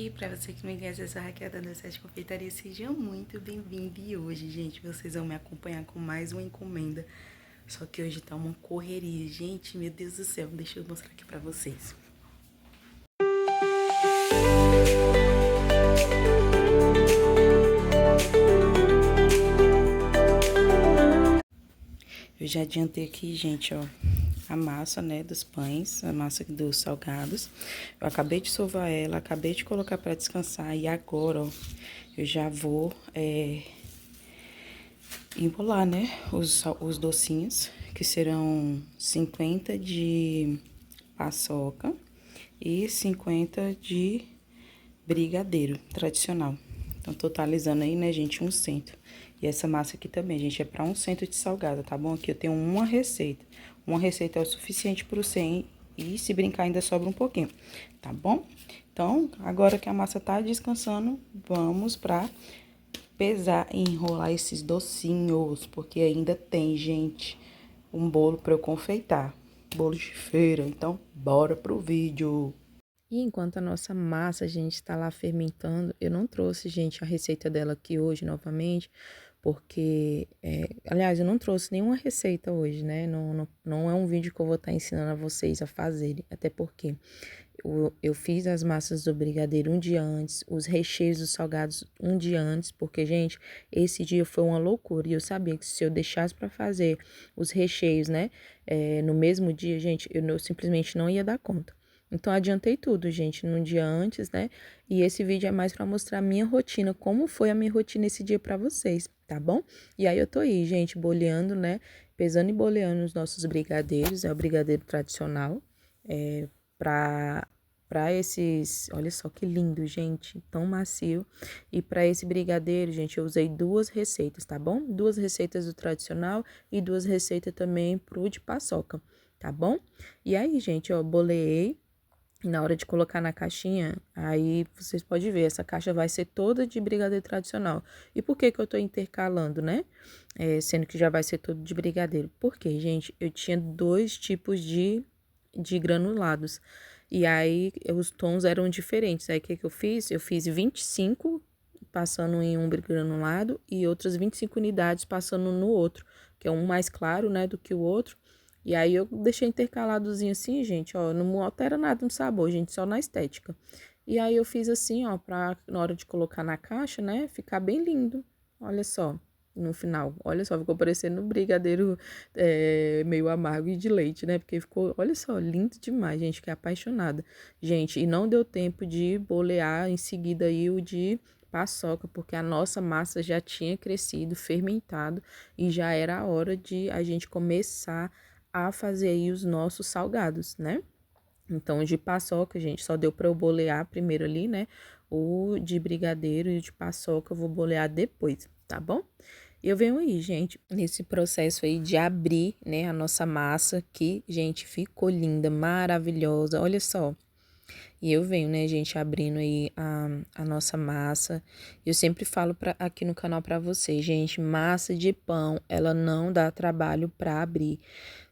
Oi, pra você que me conhece, eu sou a Raquel da Sete Confeitaria, seja muito bem-vindo. E hoje, gente, vocês vão me acompanhar com mais uma encomenda. Só que hoje tá uma correria, gente, meu Deus do céu, deixa eu mostrar aqui pra vocês. Eu já adiantei aqui, gente, ó, a massa, né, dos pães, a massa dos salgados. Eu acabei de sovar ela, acabei de colocar pra descansar e agora, ó, eu já vou, embolar, né, os docinhos, que serão 50 de paçoca e 50 de brigadeiro tradicional. Então, totalizando aí, né, gente, 100. E essa massa aqui também, gente, é para 100 de salgada, tá bom? Aqui eu tenho uma receita. Uma receita é o suficiente para o 100 e se brincar ainda sobra um pouquinho, tá bom? Então, agora que a massa tá descansando, vamos pra pesar e enrolar esses docinhos, porque ainda tem, gente, um bolo para eu confeitar. Bolo de feira, então bora pro vídeo. E enquanto a nossa massa, gente, está lá fermentando, eu não trouxe, gente, a receita dela aqui hoje novamente, porque, aliás, eu não trouxe nenhuma receita hoje, né? Não é um vídeo que eu vou estar ensinando a vocês a fazerem, até porque eu fiz as massas do brigadeiro um dia antes, os recheios dos salgados um dia antes, porque, gente, esse dia foi uma loucura. E eu sabia que se eu deixasse para fazer os recheios, né, no mesmo dia, gente, eu simplesmente não ia dar conta. Então, adiantei tudo, gente, num dia antes, né? E esse vídeo é mais para mostrar a minha rotina, como foi a minha rotina esse dia para vocês, tá bom? E aí eu tô aí, gente, boleando, né? Pesando e boleando os nossos brigadeiros, é o brigadeiro tradicional, para esses, olha só que lindo, gente, tão macio. E para esse brigadeiro, gente, eu usei duas receitas, tá bom? Duas receitas do tradicional e duas receitas também pro de paçoca, tá bom? E aí, gente, ó, boleei. E na hora de colocar na caixinha, aí vocês podem ver, essa caixa vai ser toda de brigadeiro tradicional. E por que que eu tô intercalando, né? Sendo que já vai ser todo de brigadeiro. Porque, gente, eu tinha dois tipos de granulados. E aí, os tons eram diferentes. Aí, o que que eu fiz? Eu fiz 25 passando em um granulado e outras 25 unidades passando no outro, que é um mais claro, né, do que o outro. E aí eu deixei intercaladozinho assim, gente, ó, não altera nada no sabor, gente, só na estética. E aí eu fiz assim, ó, pra na hora de colocar na caixa, né, ficar bem lindo. Olha só, no final, olha só, ficou parecendo um brigadeiro meio amargo e de leite, né, porque ficou, olha só, lindo demais, gente, fiquei apaixonada. Gente, e não deu tempo de bolear em seguida aí o de paçoca, porque a nossa massa já tinha crescido, fermentado, e já era a hora de a gente começar a fazer aí os nossos salgados, né? Então, de paçoca, gente, só deu para eu bolear primeiro ali, né? O de brigadeiro e o de paçoca eu vou bolear depois, tá bom? E eu venho aí, gente, nesse processo aí de abrir, né, a nossa massa, que, gente, ficou linda, maravilhosa, olha só. E eu venho, né, gente, abrindo aí a nossa massa. Eu sempre falo aqui no canal pra vocês, gente, massa de pão, ela não dá trabalho pra abrir.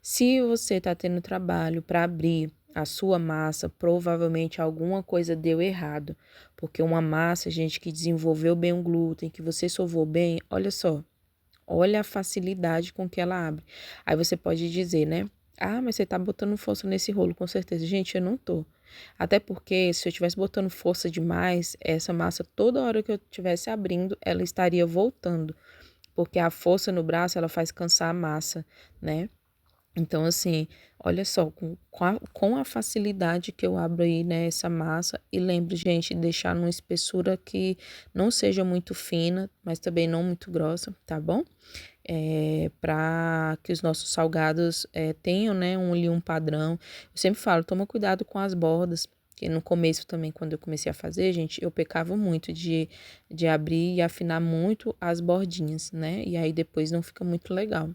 Se você tá tendo trabalho pra abrir a sua massa, provavelmente alguma coisa deu errado. Porque uma massa, gente, que desenvolveu bem o glúten, que você sovou bem, olha só. Olha a facilidade com que ela abre. Aí você pode dizer, né? Ah, mas você tá botando força nesse rolo, com certeza. Gente, eu não tô. Até porque se eu estivesse botando força demais, essa massa, toda hora que eu estivesse abrindo, ela estaria voltando. Porque a força no braço, ela faz cansar a massa, né? Então, assim, olha só, com a facilidade que eu abro aí, né, essa massa, e lembre, gente, de deixar numa espessura que não seja muito fina, mas também não muito grossa, tá bom? Para que os nossos salgados tenham, né, um padrão. Eu sempre falo, toma cuidado com as bordas, que no começo também, quando eu comecei a fazer, gente, eu pecava muito de abrir e afinar muito as bordinhas, né? E aí depois não fica muito legal.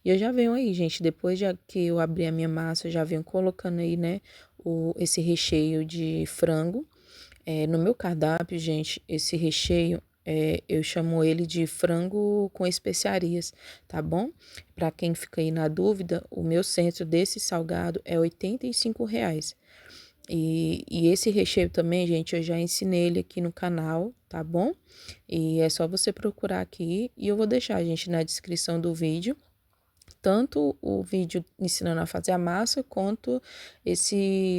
E eu já venho aí, gente, depois que eu abri a minha massa, eu já venho colocando aí, né, esse recheio de frango. No meu cardápio, gente, esse recheio, eu chamo ele de frango com especiarias, tá bom? Para quem fica aí na dúvida, o meu centro desse salgado é R$ 85. E esse recheio também, gente, eu já ensinei ele aqui no canal, tá bom? E é só você procurar aqui e eu vou deixar, gente, na descrição do vídeo, tanto o vídeo ensinando a fazer a massa, quanto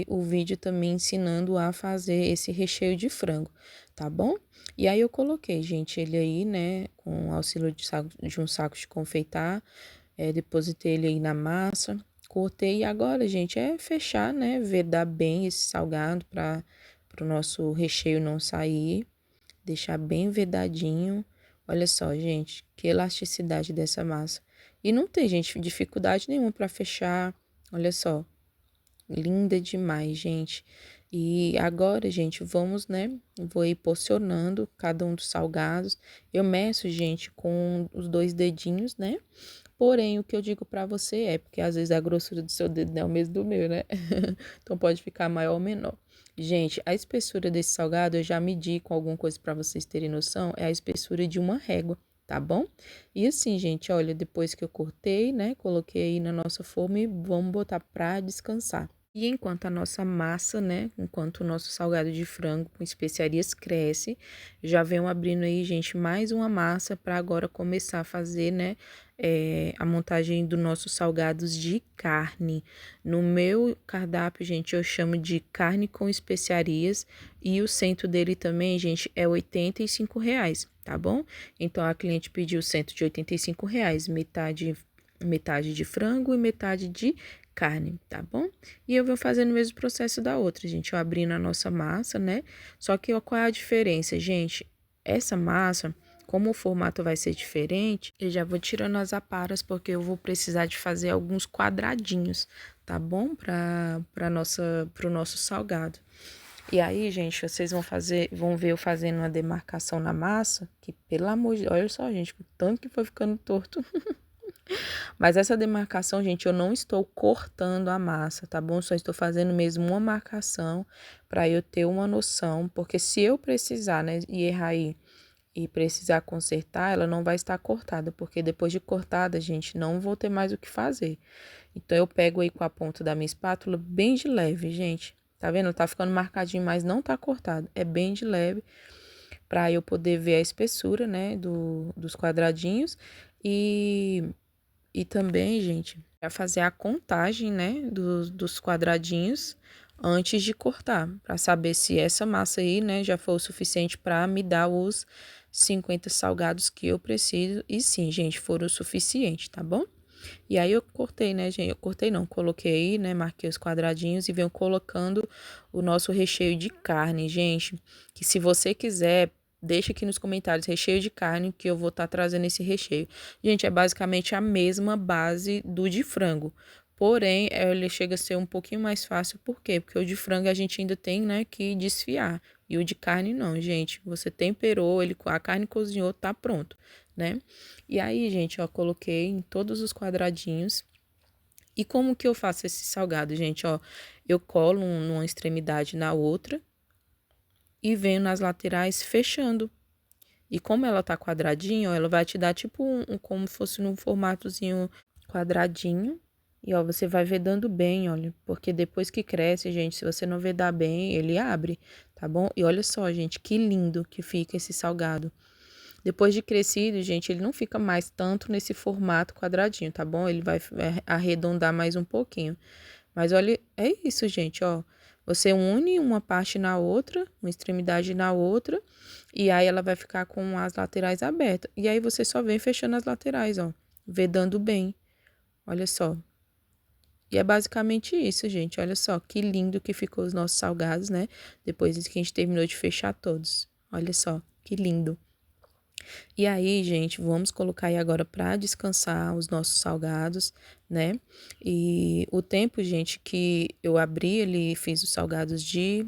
o vídeo também ensinando a fazer esse recheio de frango, tá bom? E aí eu coloquei, gente, ele aí, né, com o auxílio de um saco de confeitar, depositei ele aí na massa, cortei e agora, gente, é fechar, né, vedar bem esse salgado para o nosso recheio não sair, deixar bem vedadinho. Olha só, gente, que elasticidade dessa massa. E não tem, gente, dificuldade nenhuma para fechar. Olha só, linda demais, gente. E agora, gente, vamos, né? Vou ir porcionando cada um dos salgados. Eu meço, gente, com os 2 dedinhos, né? Porém, o que eu digo pra você é, porque às vezes a grossura do seu dedo não é o mesmo do meu, né? Então pode ficar maior ou menor. Gente, a espessura desse salgado eu já medi com alguma coisa pra vocês terem noção, é a espessura de uma régua, tá bom? E assim, gente, olha, depois que eu cortei, né, coloquei aí na nossa forma e vamos botar pra descansar. E enquanto a nossa massa, né, enquanto o nosso salgado de frango com especiarias cresce, já venho abrindo aí, gente, mais uma massa para agora começar a fazer, né, a montagem dos nossos salgados de carne. No meu cardápio, gente, eu chamo de carne com especiarias e o centro dele também, gente, é R$ 85, tá bom? Então, a cliente pediu o centro de R$ 85, metade de frango e metade de carne, tá bom? E eu vou fazendo o mesmo processo da outra, gente, eu abrindo a nossa massa, né? Só que ó, qual é a diferença, gente? Essa massa, como o formato vai ser diferente, eu já vou tirando as aparas porque eu vou precisar de fazer alguns quadradinhos, tá bom? Pro nosso salgado. E aí, gente, vocês vão ver eu fazendo uma demarcação na massa, que pelo amor de Deus, olha só, gente, o tanto que foi ficando torto. Mas essa demarcação, gente, eu não estou cortando a massa, tá bom? Só estou fazendo mesmo uma marcação para eu ter uma noção, porque se eu precisar, né, e errar aí e precisar consertar, ela não vai estar cortada, porque depois de cortada, gente, não vou ter mais o que fazer. Então eu pego aí com a ponta da minha espátula bem de leve, gente. Tá vendo? Tá ficando marcadinho, mas não tá cortado. É bem de leve para eu poder ver a espessura, né, dos quadradinhos e também, gente, para fazer a contagem, né, dos quadradinhos antes de cortar, para saber se essa massa aí, né, já foi o suficiente para me dar os 50 salgados que eu preciso. E sim, gente, foram o suficiente, tá bom? E aí eu cortei, né, gente? Eu cortei não, coloquei aí, né, marquei os quadradinhos e venho colocando o nosso recheio de carne, gente. Que se você quiser, deixa aqui nos comentários recheio de carne que eu vou estar trazendo esse recheio. Gente, é basicamente a mesma base do de frango. Porém, ele chega a ser um pouquinho mais fácil, por quê? Porque o de frango a gente ainda tem, né, que desfiar. E o de carne não, gente. Você temperou, a carne cozinhou, tá pronto, né? E aí, gente, ó, coloquei em todos os quadradinhos. E como que eu faço esse salgado, gente? Ó, eu colo numa extremidade na outra e venho nas laterais fechando. E como ela tá quadradinha, ó, ela vai te dar tipo como fosse num formatozinho quadradinho. E ó, você vai vedando bem, olha, porque depois que cresce, gente, se você não vedar bem, ele abre, tá bom? E olha só, gente, que lindo que fica esse salgado. Depois de crescido, gente, ele não fica mais tanto nesse formato quadradinho, tá bom? Ele vai arredondar mais um pouquinho. Mas olha, é isso, gente, ó. Você une uma parte na outra, uma extremidade na outra, e aí ela vai ficar com as laterais abertas. E aí você só vem fechando as laterais, ó, vedando bem. Olha só. E é basicamente isso, gente. Olha só que lindo que ficou os nossos salgados, né? Depois que a gente terminou de fechar todos. Olha só, que lindo. E aí, gente, vamos colocar aí agora para descansar os nossos salgados, né? E o tempo, gente, que eu abri ele e fiz os salgados de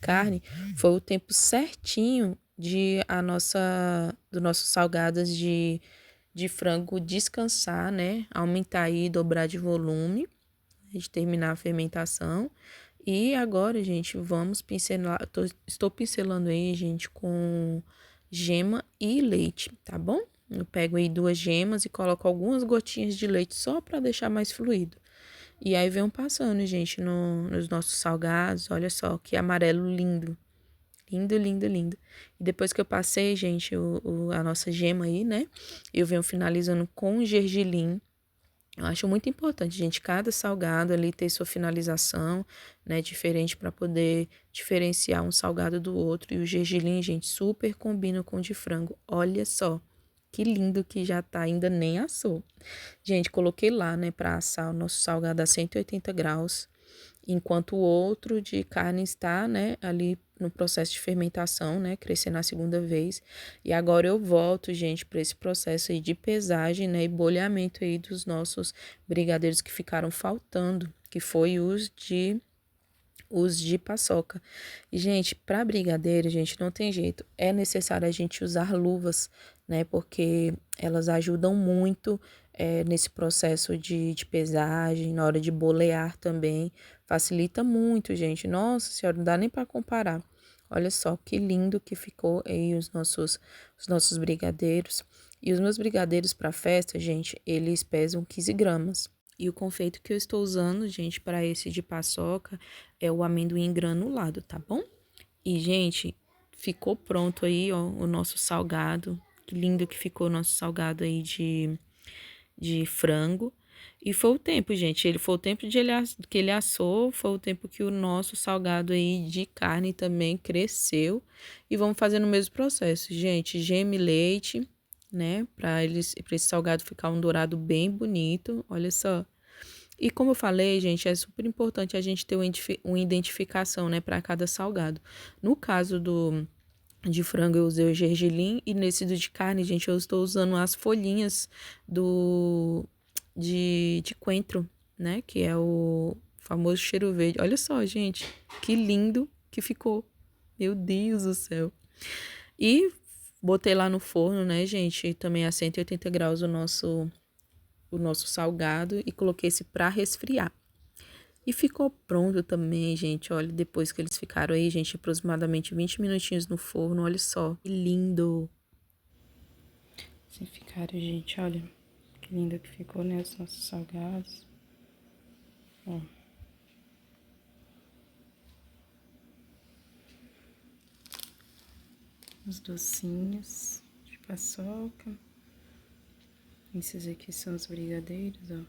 carne, foi o tempo certinho do nossos salgados de frango descansar, né? Aumentar aí, dobrar de volume, de terminar a fermentação. E agora, gente, vamos pincelar. Estou pincelando aí, gente, com gema e leite, tá bom? Eu pego aí 2 gemas e coloco algumas gotinhas de leite só para deixar mais fluido. E aí venham passando, gente, nos nossos salgados. Olha só, que amarelo lindo. Lindo, lindo, lindo. E depois que eu passei, gente, a nossa gema aí, né? Eu venho finalizando com gergelim. Eu acho muito importante, gente, cada salgado ali ter sua finalização, né, diferente para poder diferenciar um salgado do outro. E o gergelim, gente, super combina com o de frango. Olha só, que lindo que já tá, ainda nem assou. Gente, coloquei lá, né, para assar o nosso salgado a 180 graus, enquanto o outro de carne está, né, ali no processo de fermentação, né, crescendo a segunda vez. E agora eu volto, gente, para esse processo aí de pesagem, né, e bolhamento aí dos nossos brigadeiros que ficaram faltando, que foi os de paçoca. E, gente, para brigadeiro, gente, não tem jeito. É necessário a gente usar luvas, né? Porque elas ajudam muito nesse processo de pesagem, na hora de bolear também. Facilita muito, gente. Nossa Senhora, não dá nem para comparar. Olha só que lindo que ficou aí os nossos brigadeiros. E os meus brigadeiros para festa, gente, eles pesam 15 gramas. E o confeito que eu estou usando, gente, para esse de paçoca é o amendoim granulado, tá bom? E, gente, ficou pronto aí, ó, o nosso salgado. Que lindo que ficou o nosso salgado aí de frango. E foi o tempo, gente. Foi o tempo que ele assou, foi o tempo que o nosso salgado aí de carne também cresceu. E vamos fazer no mesmo processo, gente. Geme leite, né? Para esse salgado ficar um dourado bem bonito. Olha só. E como eu falei, gente, é super importante a gente ter uma identificação, né, para cada salgado. No caso de frango, eu usei o gergelim, e nesse do de carne, gente, eu estou usando as folhinhas de coentro, né, que é o famoso cheiro verde. Olha só, gente, que lindo que ficou. Meu Deus do céu. E botei lá no forno, né, gente, também a 180 graus o nosso salgado, e coloquei esse para resfriar. E ficou pronto também, gente. Olha, depois que eles ficaram aí, gente, aproximadamente 20 minutinhos no forno. Olha só, que lindo. Assim ficaram, gente, olha. Que lindo que ficou, né? Os nossos salgados. Ó. Os docinhos de paçoca. Esses aqui são os brigadeiros, ó.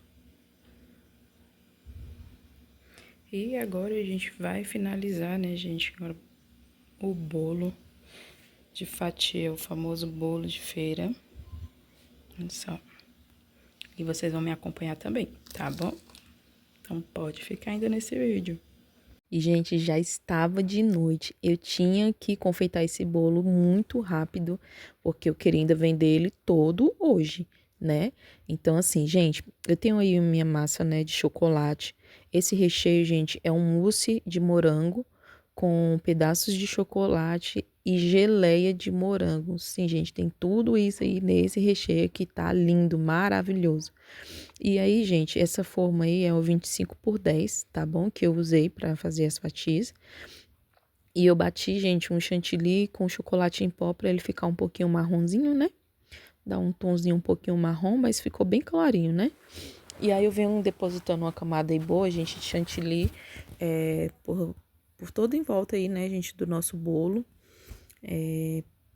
E agora a gente vai finalizar, né, gente? Agora o bolo de fatia, o famoso bolo de feira. Olha só. E vocês vão me acompanhar também, tá bom? Então pode ficar ainda nesse vídeo. E, gente, já estava de noite. Eu tinha que confeitar esse bolo muito rápido, porque eu queria ainda vender ele todo hoje, né? Então, assim, gente, eu tenho aí minha massa, né, de chocolate. Esse recheio, gente, é um mousse de morango com pedaços de chocolate e geleia de morango. Sim, gente, tem tudo isso aí nesse recheio que tá lindo, maravilhoso. E aí, gente, essa forma aí é o 25 por 10, tá bom? Que eu usei pra fazer as fatias. E eu bati, gente, um chantilly com chocolate em pó pra ele ficar um pouquinho marronzinho, né? Dá um tonzinho um pouquinho marrom, mas ficou bem clarinho, né? E aí eu venho depositando uma camada aí boa, gente, de chantilly por todo em volta aí, né, gente, do nosso bolo.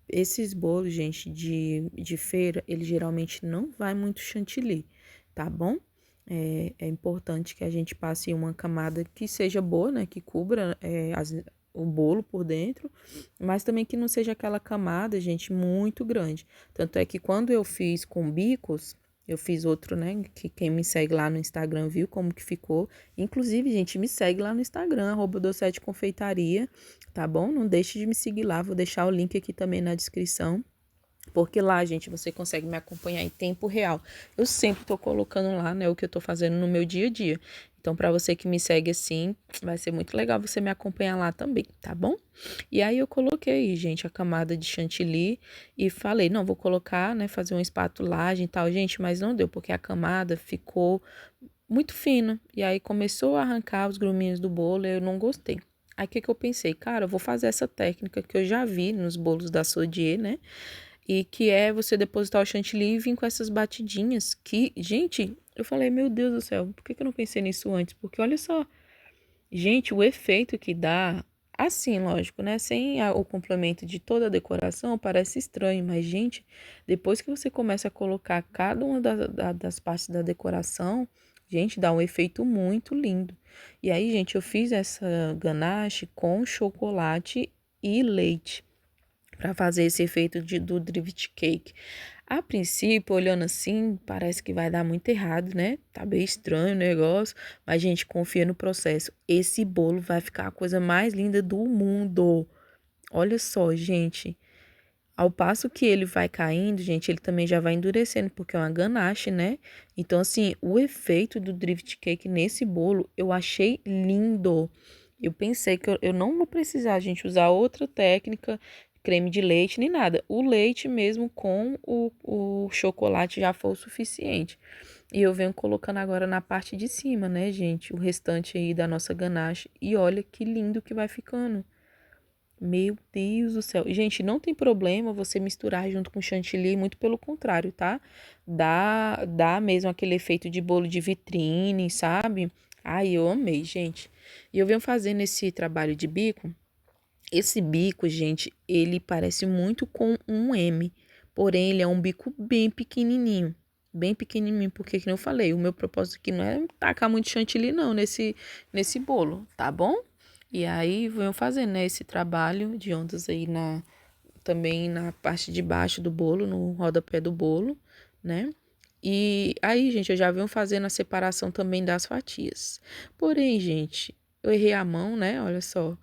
Esses bolos, gente, de feira, ele geralmente não vai muito chantilly, tá bom? É importante que a gente passe uma camada que seja boa, né? Que cubra o bolo por dentro, mas também que não seja aquela camada, gente, muito grande. Tanto é que quando eu fiz com bicos, eu fiz outro, né? Que quem me segue lá no Instagram viu como que ficou. Inclusive, gente, me segue lá no Instagram, @doceteconfeitaria, tá bom? Não deixe de me seguir lá, vou deixar o link aqui também na descrição. Porque lá, gente, você consegue me acompanhar em tempo real. Eu sempre tô colocando lá, né, o que eu tô fazendo no meu dia a dia. Então, para você que me segue assim, vai ser muito legal você me acompanhar lá também, tá bom? E aí eu coloquei, gente, a camada de chantilly e falei, não, vou colocar, né, fazer uma espatulagem e tal, gente, mas não deu, porque a camada ficou muito fina. E aí começou a arrancar os gruminhos do bolo e eu não gostei. Aí o que que eu pensei? Cara, eu vou fazer essa técnica que eu já vi nos bolos da Sodier, né? E que é você depositar o chantilly e vir com essas batidinhas que, gente, Eu falei, meu Deus do céu, por que que eu não pensei nisso antes? Porque olha só, gente, o efeito que dá, assim, lógico, né? Sem o complemento de toda a decoração, parece estranho, mas, gente, depois que você começa a colocar cada uma das partes da decoração, gente, dá um efeito muito lindo. E aí, gente, eu fiz essa ganache com chocolate e leite para fazer esse efeito do drift cake. A princípio, olhando assim, parece que vai dar muito errado, né? Tá bem estranho o negócio, mas gente, confia no processo. Esse bolo vai ficar a coisa mais linda do mundo. Olha só, gente. Ao passo que ele vai caindo, gente, ele também já vai endurecendo, porque é uma ganache, né? Então, assim, o efeito do drift cake nesse bolo, eu achei lindo. Eu pensei que eu não vou precisar, gente, usar outra técnica, creme de leite, nem nada. O leite mesmo com o chocolate já foi o suficiente. E eu venho colocando agora na parte de cima, né, gente? O restante aí da nossa ganache. E olha que lindo que vai ficando. Meu Deus do céu. Gente, não tem problema você misturar junto com chantilly, muito pelo contrário, tá? Dá mesmo aquele efeito de bolo de vitrine, sabe? Ai, eu amei, gente. E eu venho fazendo esse trabalho de bico. Esse bico, gente, ele parece muito com um M, porém ele é um bico bem pequenininho, porque que eu falei, o meu propósito aqui não é tacar muito chantilly não nesse bolo, tá bom? E aí venho fazendo, né, esse trabalho de ondas aí também na parte de baixo do bolo, no rodapé do bolo, né? E aí, gente, eu já venho fazendo a separação também das fatias. Porém, gente, eu errei a mão, né? Olha só,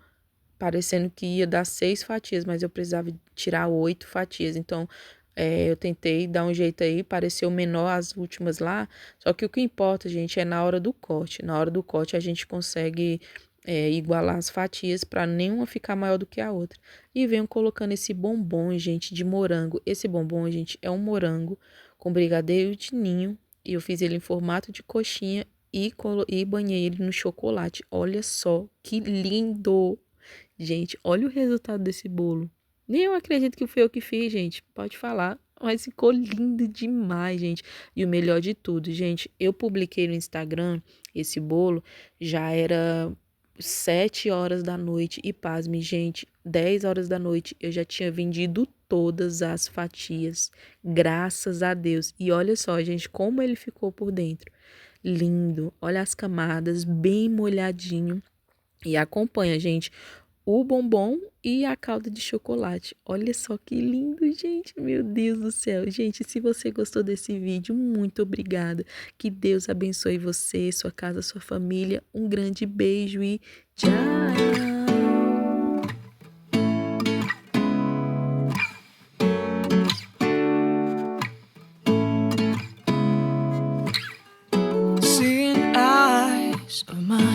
parecendo que ia dar 6 fatias, mas eu precisava tirar 8 fatias. Então, eu tentei dar um jeito aí, pareceu menor as últimas lá. Só que o que importa, gente, é na hora do corte. Na hora do corte a gente consegue igualar as fatias para nenhuma ficar maior do que a outra. E venho colocando esse bombom, gente, de morango. Esse bombom, gente, é um morango com brigadeiro de ninho. E eu fiz ele em formato de coxinha e banhei ele no chocolate. Olha só que lindo! Gente, olha o resultado desse bolo. Nem eu acredito que fui eu que fiz, gente. Pode falar. Mas ficou lindo demais, gente. E o melhor de tudo, gente, eu publiquei no Instagram esse bolo, já era 7 horas da noite. E pasme, gente, 10 horas da noite eu já tinha vendido todas as fatias. Graças a Deus. E olha só, gente, como ele ficou por dentro. Lindo. Olha as camadas, bem molhadinho. E acompanha, gente, o bombom e a calda de chocolate. Olha só que lindo, gente. Meu Deus do céu. Gente, se você gostou desse vídeo, muito obrigada. Que Deus abençoe você, sua casa, sua família. Um grande beijo e tchau! Seeing eyes of mine